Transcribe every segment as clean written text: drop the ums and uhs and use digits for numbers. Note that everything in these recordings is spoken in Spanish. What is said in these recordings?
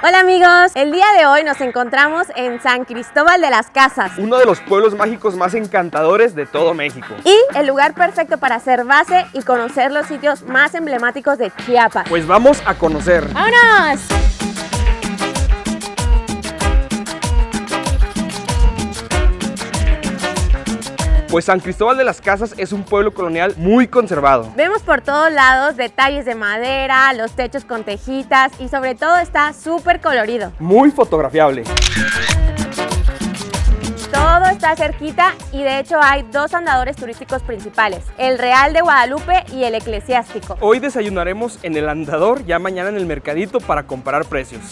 Hola amigos, el día de hoy nos encontramos en San Cristóbal de las Casas, uno de los pueblos mágicos más encantadores de todo México. Y el lugar perfecto para hacer base y conocer los sitios más emblemáticos de Chiapas. Pues vamos a conocer. ¡Vámonos! Pues San Cristóbal de las Casas es un pueblo colonial muy conservado. Vemos por todos lados detalles de madera, los techos con tejitas y sobre todo está súper colorido. Muy fotografiable. Todo está cerquita y de hecho hay dos andadores turísticos principales, el Real de Guadalupe y el Eclesiástico. Hoy desayunaremos en el andador, ya mañana en el mercadito para comparar precios.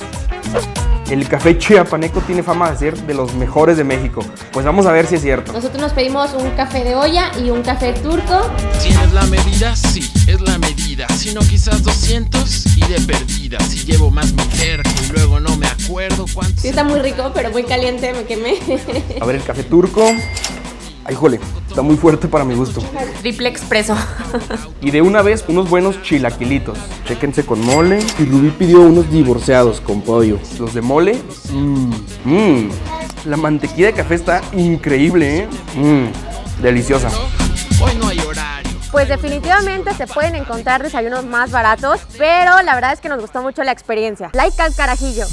El café chiapaneco tiene fama de ser de los mejores de México. Pues vamos a ver si es cierto. Nosotros nos pedimos un café de olla y un café turco. ¿Tienes la medida? Sí, es la medida. Si no, quizás 200 y de perdida. Si llevo más me perco y luego no me acuerdo cuánto. Sí está muy rico, pero muy caliente, me quemé. A ver el café turco. Ay, jole, está muy fuerte para mi gusto. Triple expreso. Y de una vez, unos buenos chilaquilitos. Chéquense con mole. Y Rubí pidió unos divorciados con pollo. Los de mole, la mantequilla de café está increíble, ¿eh? Deliciosa. Hoy no hay horario. Pues definitivamente se pueden encontrar desayunos más baratos, pero la verdad es que nos gustó mucho la experiencia. Like al carajillo.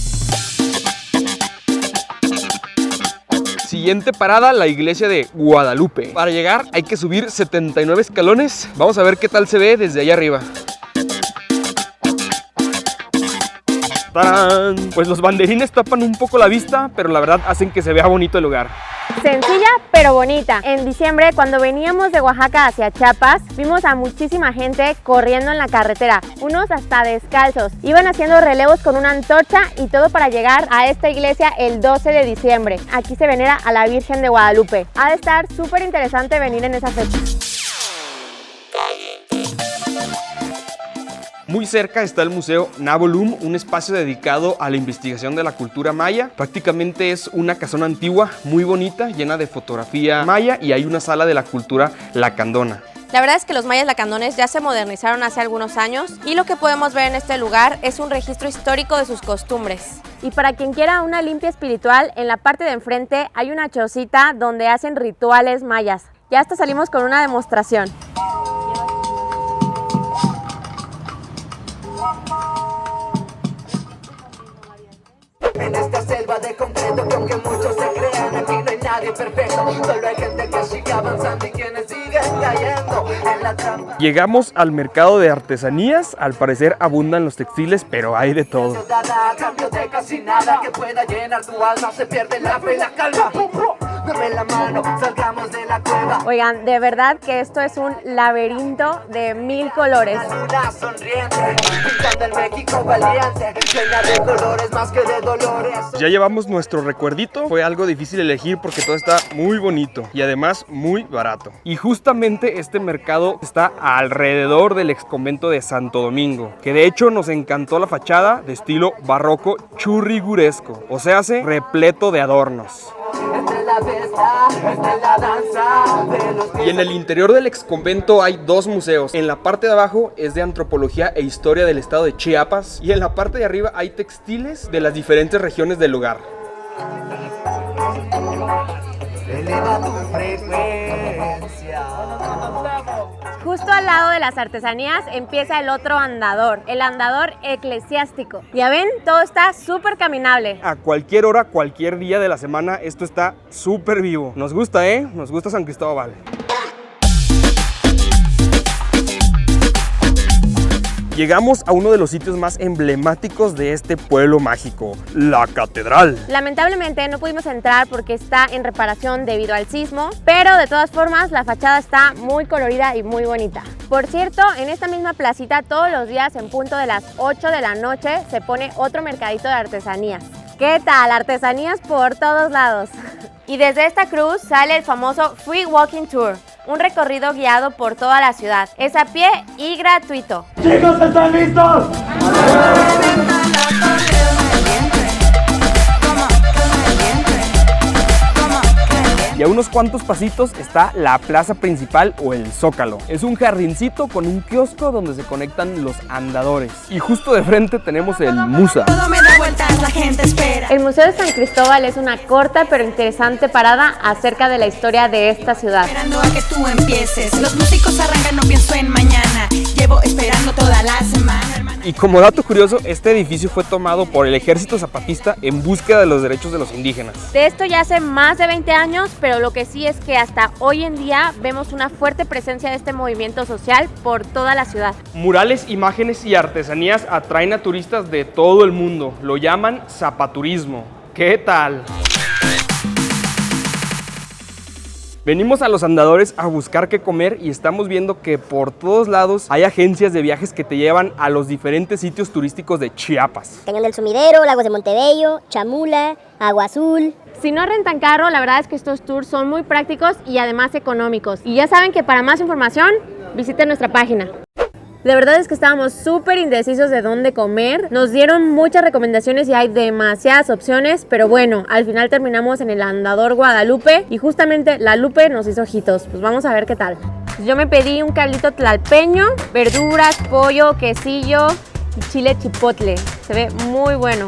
Siguiente parada, la iglesia de Guadalupe. Para llegar hay que subir 79 escalones. Vamos a ver qué tal se ve desde allá arriba. ¡Tarán! Pues los banderines tapan un poco la vista, pero la verdad hacen que se vea bonito el lugar. Sencilla pero bonita. En diciembre, cuando veníamos de Oaxaca hacia Chiapas, vimos a muchísima gente corriendo en la carretera, unos hasta descalzos. Iban haciendo relevos con una antorcha y todo para llegar a esta iglesia el 12 de diciembre. Aquí se venera a la Virgen de Guadalupe. Ha de estar súper interesante venir en esa fecha. Muy cerca está el Museo Nabolum, un espacio dedicado a la investigación de la cultura maya. Prácticamente es una casona antigua, muy bonita, llena de fotografía maya, y hay una sala de la cultura lacandona. La verdad es que los mayas lacandones ya se modernizaron hace algunos años y lo que podemos ver en este lugar es un registro histórico de sus costumbres. Y para quien quiera una limpia espiritual, en la parte de enfrente hay una chocita donde hacen rituales mayas. Ya hasta salimos con una demostración. En esta selva de concreto que aunque muchos se crean, aquí no hay nadie perfecto. Solo hay gente que sigue avanzando y quienes siguen cayendo en la trampa. Llegamos al mercado de artesanías. Al parecer abundan los textiles, pero hay de todo. A cambio de casi nada que pueda llenar tu alma, se pierde la fe y la calma. Dame la mano, salgamos de la cueva. Oigan, de verdad que esto es un laberinto de 1000 colores. Una sonriente, pintando el México valiente, llena de colores más que de dolores. Ya llevamos nuestro recuerdito. Fue algo difícil elegir porque todo está muy bonito y además muy barato. Y justamente este mercado está alrededor del exconvento de Santo Domingo, que de hecho nos encantó la fachada de estilo barroco churriguresco, o sea, repleto de adornos. Y en el interior del exconvento hay dos museos. En la parte de abajo es de antropología e historia del estado de Chiapas, y en la parte de arriba hay textiles de las diferentes regiones del lugar. Eleva tu frecuencia. Justo al lado de las artesanías empieza el otro andador, el andador eclesiástico. Ya ven, todo está súper caminable. A cualquier hora, cualquier día de la semana, esto está súper vivo. Nos gusta, ¿eh? Nos gusta San Cristóbal. Llegamos a uno de los sitios más emblemáticos de este pueblo mágico, la catedral. Lamentablemente no pudimos entrar porque está en reparación debido al sismo, pero de todas formas la fachada está muy colorida y muy bonita. Por cierto, en esta misma placita todos los días en punto de las 8 de la noche se pone otro mercadito de artesanías. ¿Qué tal? Artesanías por todos lados. Y desde esta cruz sale el famoso Free Walking Tour, un recorrido guiado por toda la ciudad. Es a pie y gratuito. ¡Chicos, están listos! Y a unos cuantos pasitos está la plaza principal o el Zócalo. Es un jardincito con un kiosco donde se conectan los andadores. Y justo de frente tenemos el Musa. Todo me da vueltas, la El Museo de San Cristóbal es una corta pero interesante parada acerca de la historia de esta ciudad. Esperando a que tú empieces. Los músicos arrancan, no pienso en mañana. Llevo esperando toda la semana, hermana. Y como dato curioso, este edificio fue tomado por el Ejército Zapatista en búsqueda de los derechos de los indígenas. De esto ya hace más de 20 años, pero lo que sí es que hasta hoy en día vemos una fuerte presencia de este movimiento social por toda la ciudad. Murales, imágenes y artesanías atraen a turistas de todo el mundo. Lo llaman zapaturismo. ¿Qué tal? Venimos a Los Andadores a buscar qué comer y estamos viendo que por todos lados hay agencias de viajes que te llevan a los diferentes sitios turísticos de Chiapas. Cañón del Sumidero, Lagos de Montebello, Chamula, Agua Azul. Si no rentan carro, la verdad es que estos tours son muy prácticos y además económicos. Y ya saben que para más información, visiten nuestra página. La verdad es que estábamos súper indecisos de dónde comer. Nos dieron muchas recomendaciones y hay demasiadas opciones, pero bueno, al final terminamos en el Andador Guadalupe y justamente la Lupe nos hizo ojitos. Pues vamos a ver qué tal. Yo me pedí un caldito tlalpeño, verduras, pollo, quesillo y chile chipotle. Se ve muy bueno.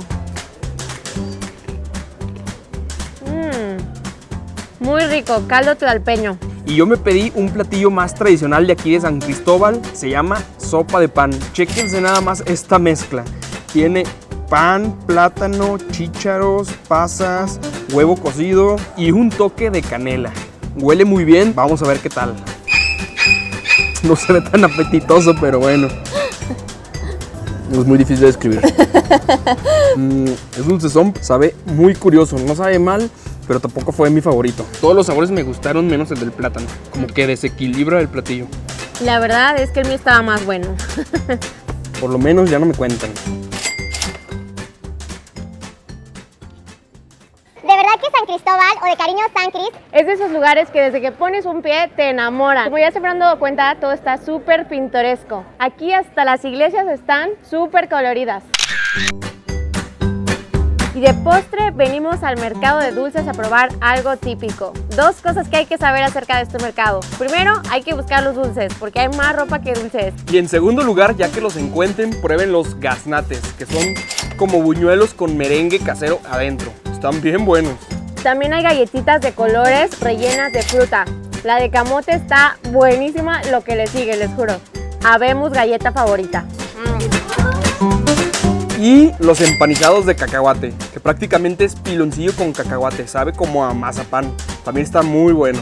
Muy rico, caldo tlalpeño. Y yo me pedí un platillo más tradicional de aquí de San Cristóbal, se llama sopa de pan. Chéquense nada más esta mezcla. Tiene pan, plátano, chícharos, pasas, huevo cocido y un toque de canela. Huele muy bien, vamos a ver qué tal. No se ve tan apetitoso, pero bueno. Es muy difícil de describir. Es dulcezón, sabe muy curioso, no sabe mal, pero tampoco fue mi favorito. Todos los sabores me gustaron menos el del plátano, como que desequilibra el platillo. La verdad es que el mío estaba más bueno. Por lo menos ya no me cuentan. ¿De verdad que San Cristóbal o de cariño San Cris? Es de esos lugares que desde que pones un pie te enamoran. Como ya se habrán dado cuenta, todo está súper pintoresco. Aquí hasta las iglesias están súper coloridas. Y de postre venimos al mercado de dulces a probar algo típico. Dos cosas que hay que saber acerca de este mercado. Primero, hay que buscar los dulces, porque hay más ropa que dulces. Y en segundo lugar, ya que los encuentren, prueben los gaznates, que son como buñuelos con merengue casero adentro. Están bien buenos. También hay galletitas de colores rellenas de fruta. La de camote está buenísima, lo que le sigue, les juro. Habemos galleta favorita. Y los empanizados de cacahuate, que prácticamente es piloncillo con cacahuate, sabe como a mazapán. También está muy bueno.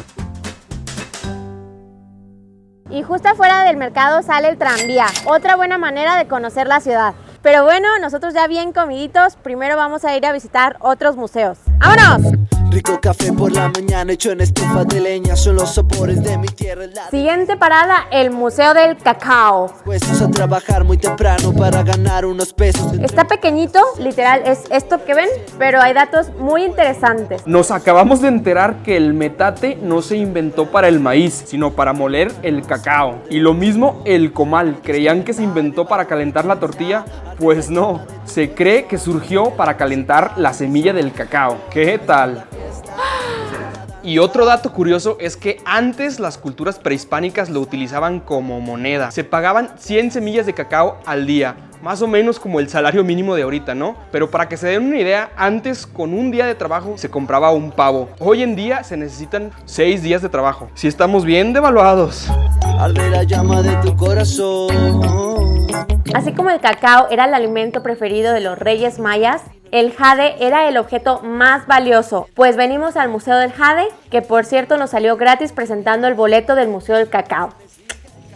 Y justo afuera del mercado sale el tranvía, otra buena manera de conocer la ciudad. Pero bueno, nosotros ya bien comiditos, primero vamos a ir a visitar otros museos. ¡Vámonos! Rico café por la mañana hecho en estufa de leña, son los sabores de mi tierra. Siguiente parada, el Museo del Cacao. Puestos a trabajar muy temprano para ganar unos pesos. Está pequeñito, literal es esto que ven, pero hay datos muy interesantes. Nos acabamos de enterar que el metate no se inventó para el maíz, sino para moler el cacao. Y lo mismo el comal, ¿creían que se inventó para calentar la tortilla? Pues no, se cree que surgió para calentar la semilla del cacao. ¿Qué tal? Y otro dato curioso es que antes las culturas prehispánicas lo utilizaban como moneda. Se pagaban 100 semillas de cacao al día, más o menos como el salario mínimo de ahorita, ¿no? Pero para que se den una idea, antes con un día de trabajo se compraba un pavo. Hoy en día se necesitan 6 días de trabajo. Sí estamos bien devaluados. Arde la llama de tu corazón. Así como el cacao era el alimento preferido de los reyes mayas, el jade era el objeto más valioso. Pues venimos al Museo del Jade, que por cierto nos salió gratis presentando el boleto del Museo del Cacao.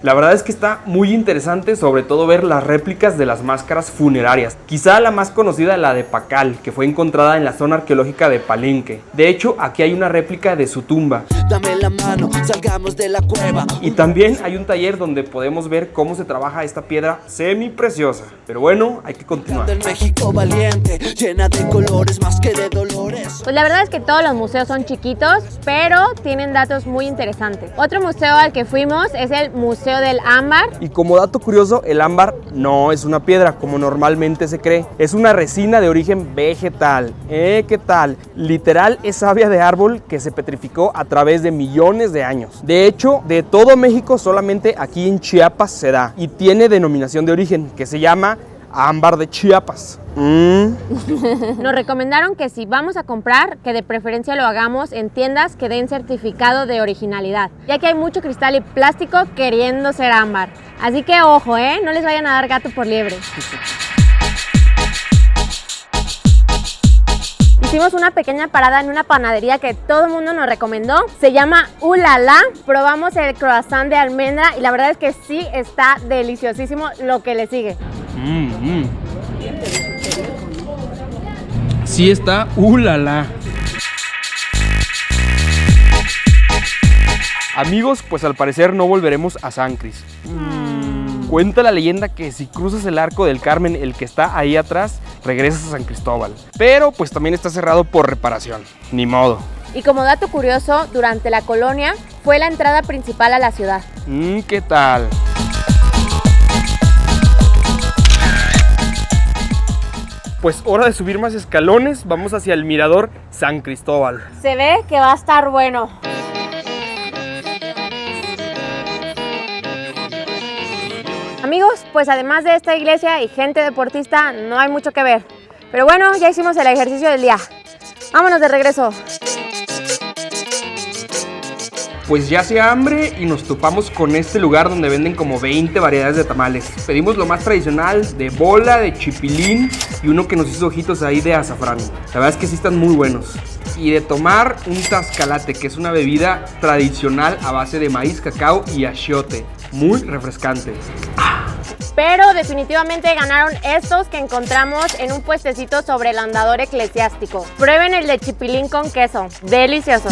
La verdad es que está muy interesante, sobre todo ver las réplicas de las máscaras funerarias. Quizá la más conocida, la de Pacal, que fue encontrada en la zona arqueológica de Palenque. De hecho, aquí hay una réplica de su tumba. Dame la mano, salgamos de la cueva. Y también hay un taller donde podemos ver cómo se trabaja esta piedra semi preciosa. Pero bueno, hay que continuar. Del México valiente, llena de colores más que de dolores. Pues la verdad es que todos los museos son chiquitos, pero tienen datos muy interesantes. Otro museo al que fuimos es el Museo del Ámbar. Y como dato curioso, el ámbar no es una piedra como normalmente se cree. Es una resina de origen vegetal. ¿Qué tal? Literal es savia de árbol que se petrificó a través de millones de años. De hecho, de todo México solamente aquí en Chiapas se da y tiene denominación de origen que se llama ámbar de Chiapas. Nos recomendaron que si vamos a comprar, que de preferencia lo hagamos en tiendas que den certificado de originalidad, ya que hay mucho cristal y plástico queriendo ser ámbar. Así que ojo, no les vayan a dar gato por liebre. Hicimos una pequeña parada en una panadería que todo el mundo nos recomendó. Se llama Ulala. Probamos el croissant de almendra y la verdad es que sí está deliciosísimo lo que le sigue. Sí está, ulala. Amigos, pues al parecer no volveremos a San Cris. Cuenta la leyenda que si cruzas el Arco del Carmen, el que está ahí atrás, regresas a San Cristóbal. Pero pues también está cerrado por reparación. Ni modo. Y como dato curioso, durante la colonia fue la entrada principal a la ciudad. ¿Qué tal? Pues hora de subir más escalones, vamos hacia el mirador San Cristóbal. Se ve que va a estar bueno. Amigos, pues además de esta iglesia y gente deportista, no hay mucho que ver. Pero bueno, ya hicimos el ejercicio del día. Vámonos de regreso. Pues ya hacía hambre y nos topamos con este lugar donde venden como 20 variedades de tamales. Pedimos lo más tradicional, de bola, de chipilín y uno que nos hizo ojitos ahí de azafrán. La verdad es que sí están muy buenos. Y de tomar un tascalate, que es una bebida tradicional a base de maíz, cacao y achiote. Muy refrescante. Pero definitivamente ganaron estos que encontramos en un puestecito sobre el andador eclesiástico. Prueben el de chipilín con queso. Delicioso.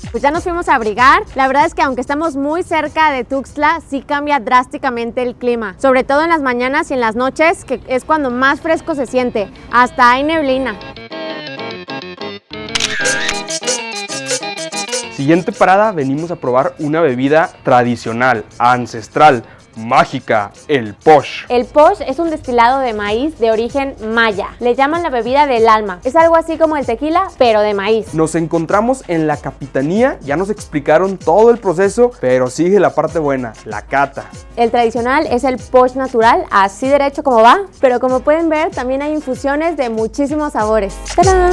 Pues ya nos fuimos a abrigar. La verdad es que aunque estamos muy cerca de Tuxtla, sí cambia drásticamente el clima. Sobre todo en las mañanas y en las noches, que es cuando más fresco se siente. Hasta hay neblina. Siguiente parada, venimos a probar una bebida tradicional, ancestral, mágica, el posh. El posh es un destilado de maíz de origen maya. Le llaman la bebida del alma. Es algo así como el tequila, pero de maíz. Nos encontramos en la capitanía, ya nos explicaron todo el proceso, pero sigue la parte buena, la cata. El tradicional es el posh natural, así derecho como va, pero como pueden ver también hay infusiones de muchísimos sabores. ¡Tarán!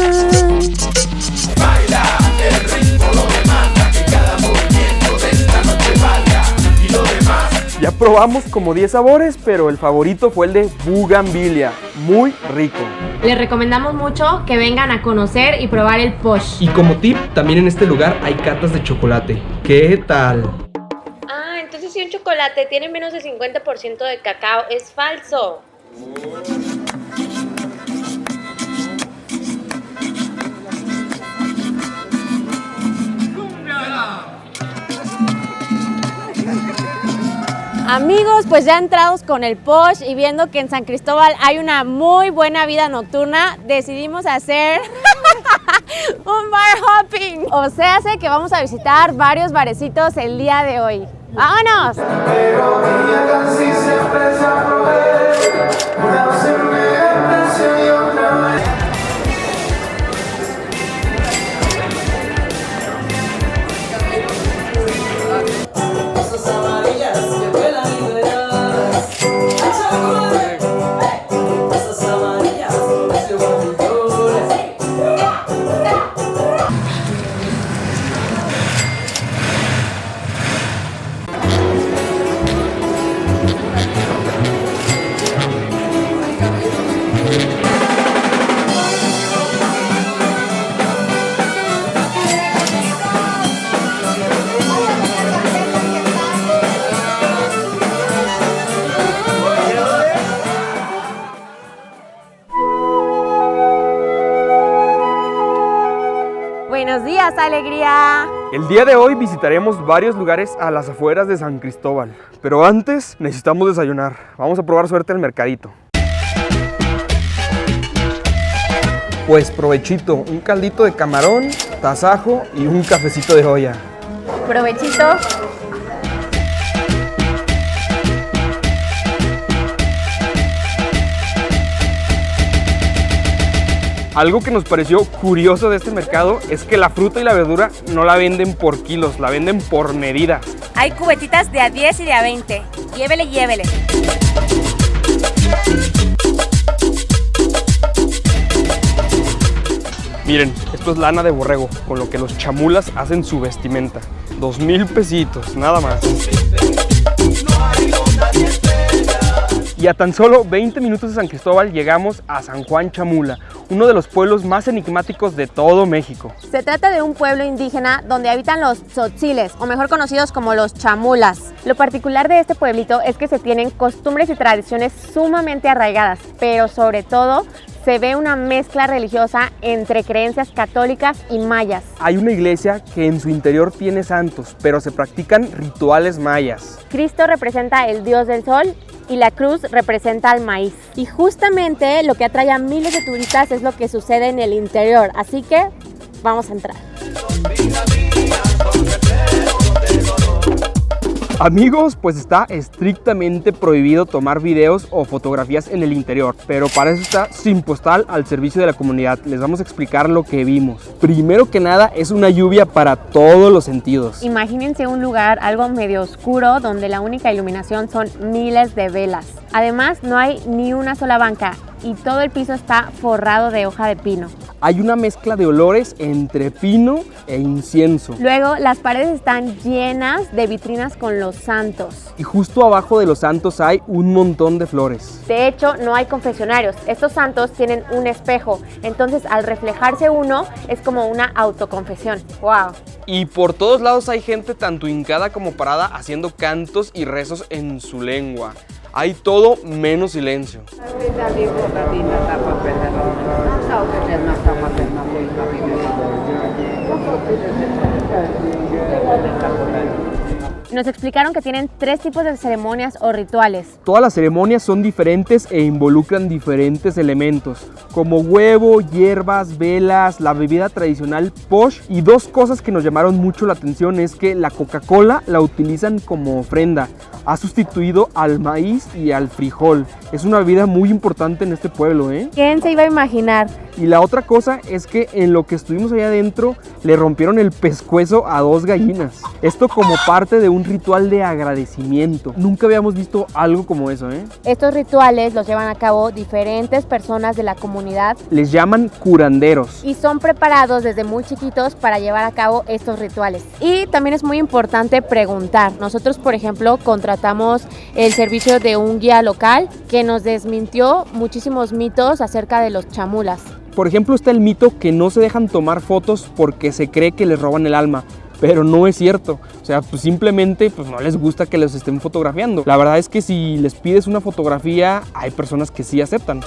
Baila el ritmo, lo demanda que cada movimiento de esta noche valga y lo demás. Ya probamos como 10 sabores, pero el favorito fue el de bugambilia, muy rico. Les recomendamos mucho que vengan a conocer y probar el posh. Y como tip, también en este lugar hay catas de chocolate. ¿Qué tal? Ah, entonces si un chocolate tiene menos del 50% de cacao, es falso. Amigos, pues ya entrados con el posh y viendo que en San Cristóbal hay una muy buena vida nocturna, decidimos hacer un bar hopping. O sea, sé que vamos a visitar varios barecitos el día de hoy. ¡Vámonos! Buenos días, alegría. El día de hoy visitaremos varios lugares a las afueras de San Cristóbal, pero antes necesitamos desayunar. Vamos a probar suerte al mercadito. Pues provechito, un caldito de camarón, tasajo y un cafecito de olla. Provechito. Algo que nos pareció curioso de este mercado es que la fruta y la verdura no la venden por kilos, la venden por medida. Hay cubetitas de a 10 y de a 20. Llévele, llévele. Miren, esto es lana de borrego, con lo que los chamulas hacen su vestimenta. 2,000 pesitos, nada más. Y a tan solo 20 minutos de San Cristóbal llegamos a San Juan Chamula, uno de los pueblos más enigmáticos de todo México. Se trata de un pueblo indígena donde habitan los tzotziles, o mejor conocidos como los chamulas. Lo particular de este pueblito es que se tienen costumbres y tradiciones sumamente arraigadas, pero sobre todo se ve una mezcla religiosa entre creencias católicas y mayas. Hay una iglesia que en su interior tiene santos, pero se practican rituales mayas. Cristo representa el dios del sol y la cruz representa al maíz. Y justamente lo que atrae a miles de turistas es lo que sucede en el interior, así que vamos a entrar. Amigos, pues está estrictamente prohibido tomar videos o fotografías en el interior, pero para eso está Sin Postal al servicio de la comunidad. Les vamos a explicar lo que vimos. Primero que nada, es una lluvia para todos los sentidos. Imagínense un lugar algo medio oscuro donde la única iluminación son miles de velas. Además, no hay ni una sola banca y todo el piso está forrado de hoja de pino. Hay una mezcla de olores entre pino e incienso. Luego, las paredes están llenas de vitrinas con los santos. Y justo abajo de los santos hay un montón de flores. De hecho, no hay confesionarios. Estos santos tienen un espejo, entonces al reflejarse uno es como una autoconfesión. ¡Wow! Y por todos lados hay gente tanto hincada como parada haciendo cantos y rezos en su lengua. Hay todo menos silencio. Nos explicaron que tienen 3 tipos de ceremonias o rituales. Todas las ceremonias son diferentes e involucran diferentes elementos, como huevo, hierbas, velas, la bebida tradicional posh. Y 2 cosas que nos llamaron mucho la atención es que la Coca-Cola la utilizan como ofrenda. Ha sustituido al maíz y al frijol. Es una bebida muy importante en este pueblo, ¿eh? ¿Quién se iba a imaginar? Y la otra cosa es que en lo que estuvimos allá adentro le rompieron el pescuezo a 2 gallinas. Esto como parte de un ritual de agradecimiento. Nunca habíamos visto algo como eso, ¿eh? Estos rituales los llevan a cabo diferentes personas de la comunidad. Les llaman curanderos. Y son preparados desde muy chiquitos para llevar a cabo estos rituales. Y también es muy importante preguntar. Nosotros, por ejemplo, contratamos el servicio de un guía local que nos desmintió muchísimos mitos acerca de los chamulas. Por ejemplo, está el mito que no se dejan tomar fotos porque se cree que les roban el alma. Pero no es cierto, o sea, pues simplemente pues no les gusta que los estén fotografiando. La verdad es que si les pides una fotografía, hay personas que sí aceptan.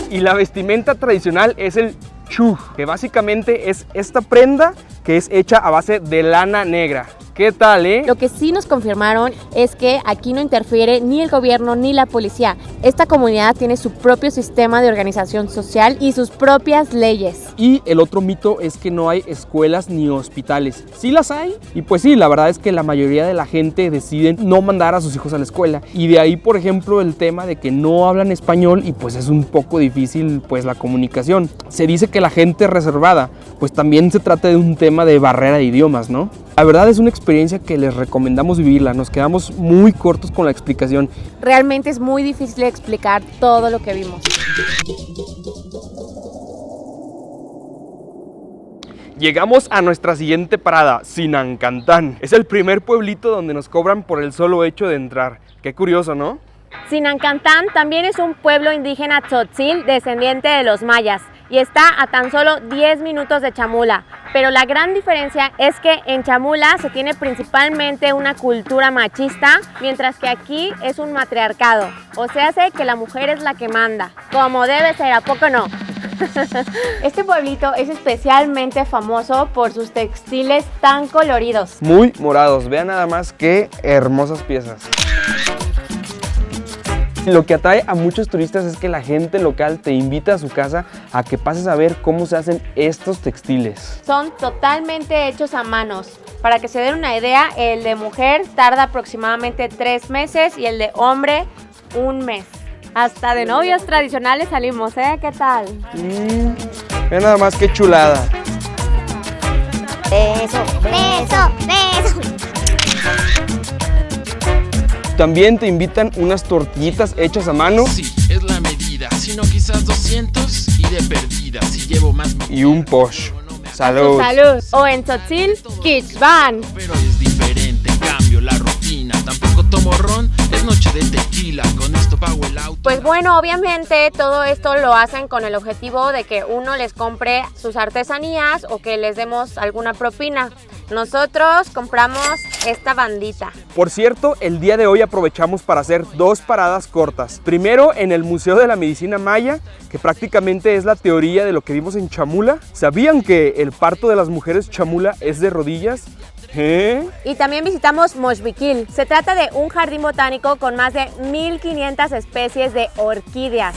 Y la vestimenta tradicional es el chuj, que básicamente es esta prenda que es hecha a base de lana negra. ¿Qué tal, Lo que sí nos confirmaron es que aquí no interfiere ni el gobierno ni la policía. Esta comunidad tiene su propio sistema de organización social y sus propias leyes. Y el otro mito es que no hay escuelas ni hospitales. Sí las hay. Y pues sí, la verdad es que la mayoría de la gente decide no mandar a sus hijos a la escuela. Y de ahí, por ejemplo, el tema de que no hablan español y pues es un poco difícil pues la comunicación. Se dice que la gente reservada, pues también se trata de un tema de barrera de idiomas, ¿no? La verdad es una experiencia que les recomendamos vivirla, nos quedamos muy cortos con la explicación. Realmente es muy difícil explicar todo lo que vimos. Llegamos a nuestra siguiente parada, Sinancantán. Es el primer pueblito donde nos cobran por el solo hecho de entrar. Qué curioso, ¿no? Sinancantán también es un pueblo indígena tzotzil descendiente de los mayas y está a tan solo 10 minutos de Chamula. Pero la gran diferencia es que en Chamula se tiene principalmente una cultura machista, mientras que aquí es un matriarcado. O sea, hace que la mujer es la que manda, como debe ser, ¿a poco no? Este pueblito es especialmente famoso por sus textiles tan coloridos. Muy morados, vean nada más qué hermosas piezas. Lo que atrae a muchos turistas es que la gente local te invita a su casa a que pases a ver cómo se hacen estos textiles. Son totalmente hechos a manos. Para que se den una idea, el de mujer tarda aproximadamente 3 meses y el de hombre 1 mes. Hasta de novios tradicionales salimos, ¿eh? ¿Qué tal? Ve nada más qué chulada. Beso, beso, beso. También te invitan unas tortillitas hechas a mano Sí, es la medida, sino quizás 200 y de perdida. Si llevo más y un posh. Salud. Salud. O en Tzotzil, Kids Van. pero es diferente, cambio la rutina. Tampoco tomo ron, es noche de tequila. Con esto pago el auto. Pues bueno, obviamente todo esto lo hacen con el objetivo de que uno les compre sus artesanías o que les demos alguna propina. Nosotros compramos esta bandita. Por cierto, el día de hoy aprovechamos para hacer 2 paradas cortas. Primero en el Museo de la Medicina Maya, que prácticamente es la teoría de lo que vimos en Chamula. ¿Sabían que el parto de las mujeres Chamula es de rodillas? Y también visitamos Moshvikil. Se trata de un jardín botánico con más de 1500 especies de orquídeas.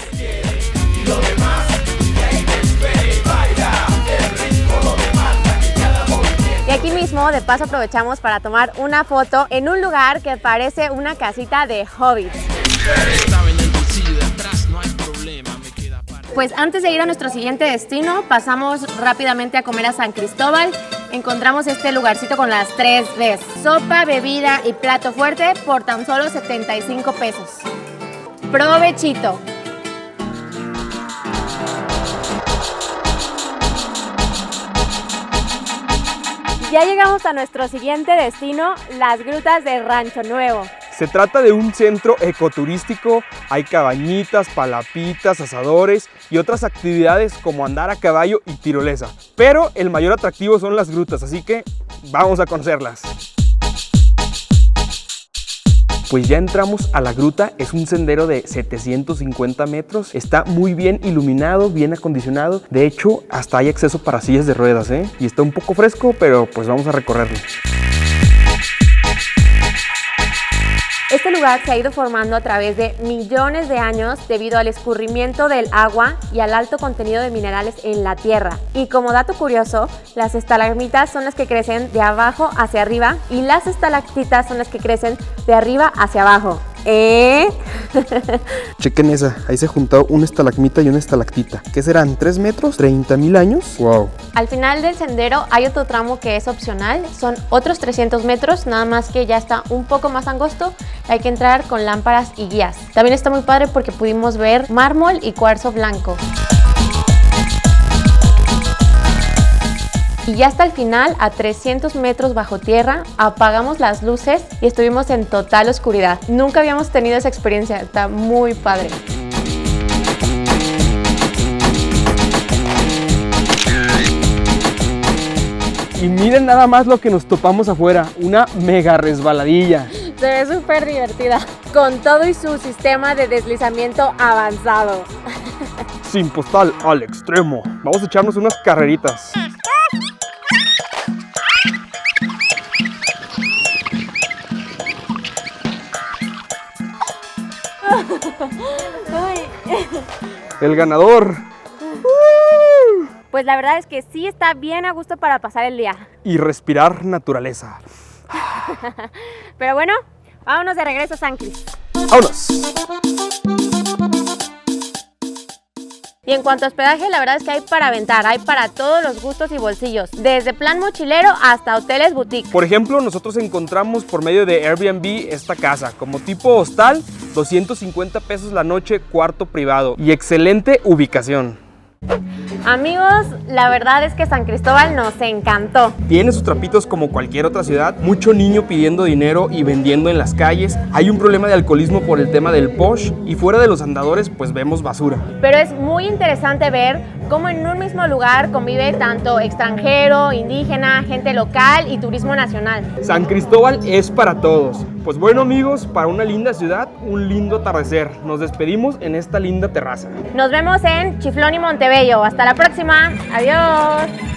Y aquí mismo, de paso, aprovechamos para tomar una foto en un lugar que parece una casita de hobbits. Estaba en el bolsillo de atrás, no hay problema, me queda para... Pues antes de ir a nuestro siguiente destino, pasamos rápidamente a comer a San Cristóbal. Encontramos este lugarcito con las 3 Bs. Sopa, bebida y plato fuerte por tan solo 75 pesos. ¡Provechito! Ya llegamos a nuestro siguiente destino, las grutas de Rancho Nuevo. Se trata de un centro ecoturístico, hay cabañitas, palapitas, asadores y otras actividades como andar a caballo y tirolesa. Pero el mayor atractivo son las grutas, así que vamos a conocerlas. Pues ya entramos a la gruta, es un sendero de 750 metros, está muy bien iluminado, bien acondicionado, de hecho hasta hay acceso para sillas de ruedas, y está un poco fresco, pero pues vamos a recorrerlo. Este lugar se ha ido formando a través de millones de años debido al escurrimiento del agua y al alto contenido de minerales en la tierra. Y como dato curioso, las estalagmitas son las que crecen de abajo hacia arriba y las estalactitas son las que crecen de arriba hacia abajo. Chequen esa, ahí se juntó una estalagmita y una estalactita. ¿Qué serán? ¿3 metros? ¿30,000 años? ¡Wow! Al final del sendero hay otro tramo que es opcional, son otros 300 metros, nada más que ya está un poco más angosto, hay que entrar con lámparas y guías. También está muy padre porque pudimos ver mármol y cuarzo blanco. Y ya hasta el final, a 300 metros bajo tierra, apagamos las luces y estuvimos en total oscuridad. Nunca habíamos tenido esa experiencia, está muy padre. Y miren nada más lo que nos topamos afuera, una mega resbaladilla. Se ve súper divertida, con todo y su sistema de deslizamiento avanzado. Sin postal al extremo. Vamos a echarnos unas carreritas. El ganador. Pues la verdad es que sí está bien a gusto para pasar el día. Y respirar naturaleza. Pero bueno, vámonos de regreso a San Cris. ¡Vámonos! Y en cuanto a hospedaje, la verdad es que hay para aventar, hay para todos los gustos y bolsillos, desde plan mochilero hasta hoteles boutique. Por ejemplo, nosotros encontramos por medio de Airbnb esta casa, como tipo hostal, 250 pesos la noche, cuarto privado y excelente ubicación. Amigos, la verdad es que San Cristóbal nos encantó. Tiene sus trapitos como cualquier otra ciudad, mucho niño pidiendo dinero y vendiendo en las calles, hay un problema de alcoholismo por el tema del posh y fuera de los andadores pues vemos basura. Pero es muy interesante ver cómo en un mismo lugar convive tanto extranjero, indígena, gente local y turismo nacional. San Cristóbal es para todos. Pues bueno amigos, para una linda ciudad, un lindo atardecer. Nos despedimos en esta linda terraza. Nos vemos en Chiflón y Montebello. Hasta la próxima. Adiós.